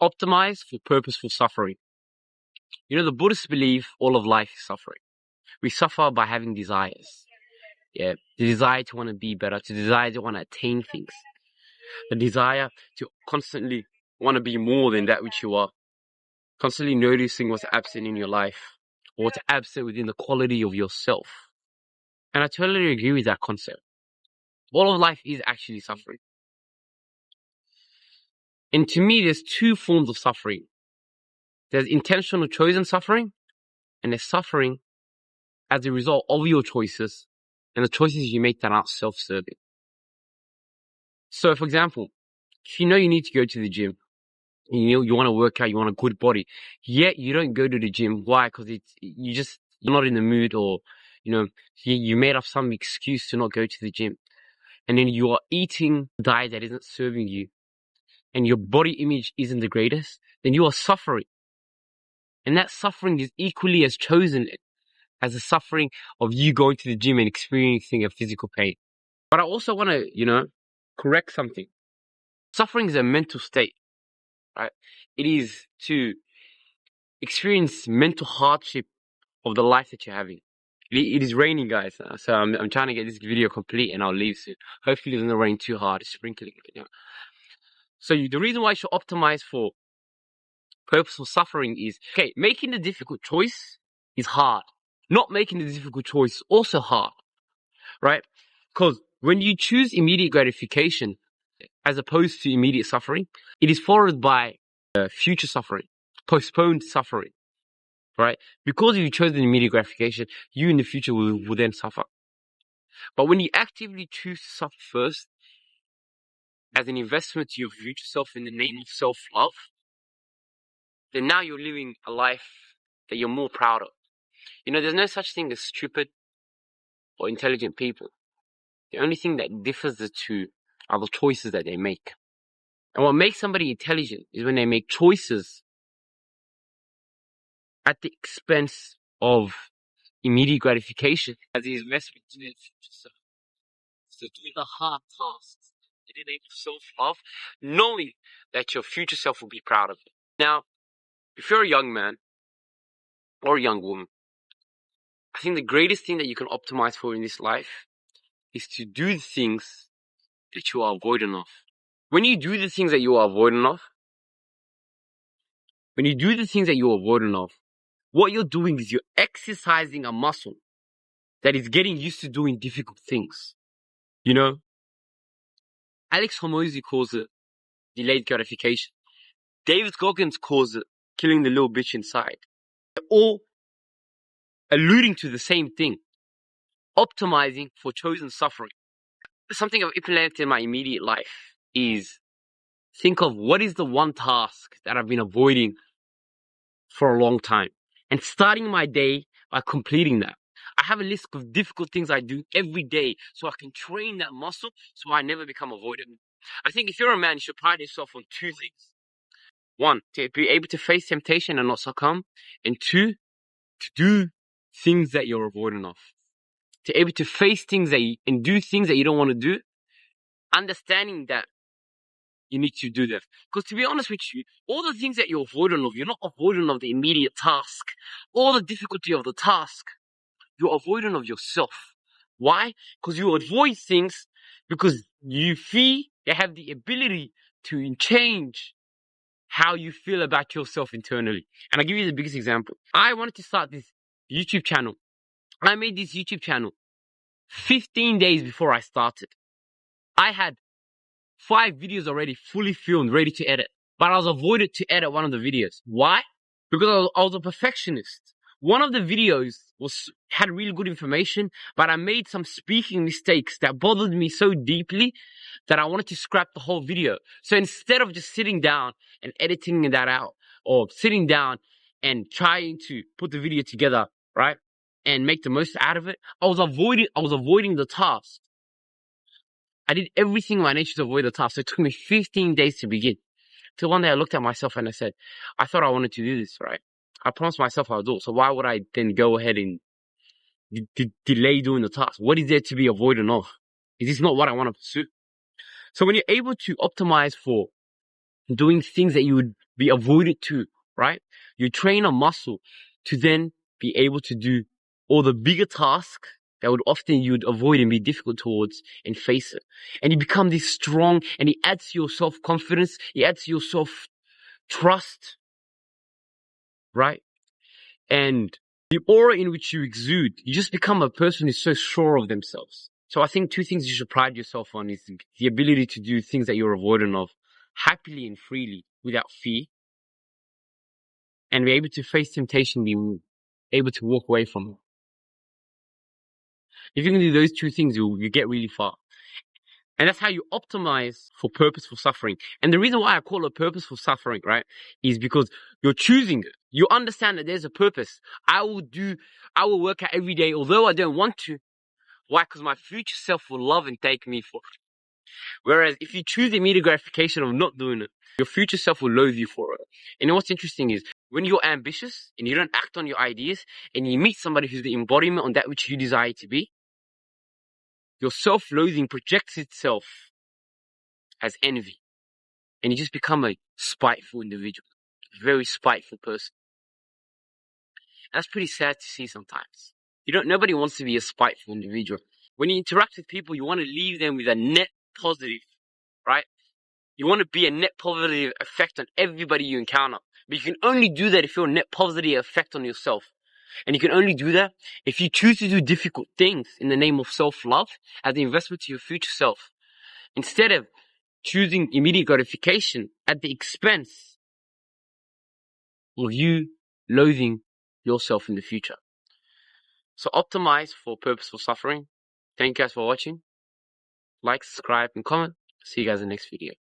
Optimize for purposeful suffering. You know, the Buddhists believe all of life is suffering. We suffer by having desires. Yeah, the desire to want to be better, the desire to want to attain things, the desire to constantly want to be more than that which you are, constantly noticing what's absent in your life, or what's absent within the quality of yourself. And I totally agree with that concept. All of life is actually suffering. And to me, there's two forms of suffering. There's intentional chosen suffering, and there's suffering as a result of your choices and the choices you make that aren't self-serving. So, for example, if you know you need to go to the gym, you want to work out, you want a good body, yet you don't go to the gym. Why? Because you're not in the mood, or you made up some excuse to not go to the gym, and then you are eating a diet that isn't serving you, and your body image isn't the greatest. Then you are suffering, and that suffering is equally as chosen as the suffering of you going to the gym and experiencing a physical pain. But I also want to, correct something. Suffering is a mental state, right? It is to experience mental hardship of the life that you're having. It is raining, guys. So I'm trying to get this video complete and I'll leave soon. Hopefully it doesn't rain too hard. It's sprinkling. So the reason why you should optimize for purposeful suffering is, okay, making the difficult choice is hard. Not making the difficult choice is also hard, right? Because when you choose immediate gratification as opposed to immediate suffering, it is followed by future suffering, postponed suffering, right? Because if you chose the immediate gratification, you in the future will then suffer. But when you actively choose to suffer first as an investment to your future self in the name of self-love, then now you're living a life that you're more proud of. There's no such thing as stupid or intelligent people. The only thing that differs the two are the choices that they make. And what makes somebody intelligent is when they make choices at the expense of immediate gratification as the investment in their future self. So doing the hard tasks in the name of self-love, knowing that your future self will be proud of it. Now, if you're a young man or a young woman, I think the greatest thing that you can optimize for in this life is to do the things that you are avoidant of. When you do the things that you are avoidant of, what you're doing is you're exercising a muscle that is getting used to doing difficult things. Alex Hormozy calls it delayed gratification. David Goggins calls it killing the little bitch inside. They're all alluding to the same thing. Optimizing for chosen suffering. Something I've implemented in my immediate life is think of what is the one task that I've been avoiding for a long time, and starting my day by completing that. I have a list of difficult things I do every day so I can train that muscle so I never become avoidant. I think if you're a man, you should pride yourself on two things. One, to be able to face temptation and not succumb. And two, to do things that you're avoidant of. To be able to face things and do things that you don't want to do, understanding that you need to do that. Because to be honest with you, all the things that you're avoidant of, you're not avoidant of the immediate task. All the difficulty of the task, you're avoidant of yourself. Why? Because you avoid things because you feel you have the ability to change how you feel about yourself internally. And I'll give you the biggest example. I wanted to start this YouTube channel. I made this YouTube channel 15 days before I started. I had 5 videos already fully filmed, ready to edit. But I was avoided to edit one of the videos. Why? Because I was a perfectionist. One of the videos had really good information, but I made some speaking mistakes that bothered me so deeply that I wanted to scrap the whole video. So instead of just sitting down and editing that out, or sitting down and trying to put the video together, right, and make the most out of it, I was avoiding the task. I did everything in my nature to avoid the task. So it took me 15 days to begin. Till one day I looked at myself and I said, I thought I wanted to do this, right? I promised myself I would do it. So why would I then go ahead and delay doing the task? What is there to be avoidant of? Is this not what I want to pursue? So when you're able to optimize for doing things that you would be avoided too, right? You train a muscle to then be able to do all the bigger tasks that would often you'd avoid and be difficult towards and face it. And you become this strong, and it adds to your self-confidence, it adds to your self-trust, right? And the aura in which you exude, you just become a person who's so sure of themselves. So I think two things you should pride yourself on is the ability to do things that you're avoidant of happily and freely without fear, and be able to face temptation, be able to walk away from it. If you can do those two things, you get really far. And that's how you optimize for purposeful suffering. And the reason why I call it purposeful suffering, right, is because you're choosing it. You understand that there's a purpose. I will work out every day, although I don't want to. Why? Because my future self will love and thank me for it. Whereas if you choose the immediate gratification of not doing it, your future self will loathe you for it. And what's interesting is when you're ambitious and you don't act on your ideas and you meet somebody who's the embodiment on that which you desire to be, your self-loathing projects itself as envy. And you just become a spiteful individual, a very spiteful person. And that's pretty sad to see sometimes. Nobody wants to be a spiteful individual. When you interact with people, you want to leave them with a net positive, right? You want to be a net positive effect on everybody you encounter. But you can only do that if you're a net positive effect on yourself. And you can only do that if you choose to do difficult things in the name of self-love as the investment to your future self. Instead of choosing immediate gratification at the expense of you loathing yourself in the future. So optimize for purposeful suffering. Thank you guys for watching. Like, subscribe, and comment. See you guys in the next video.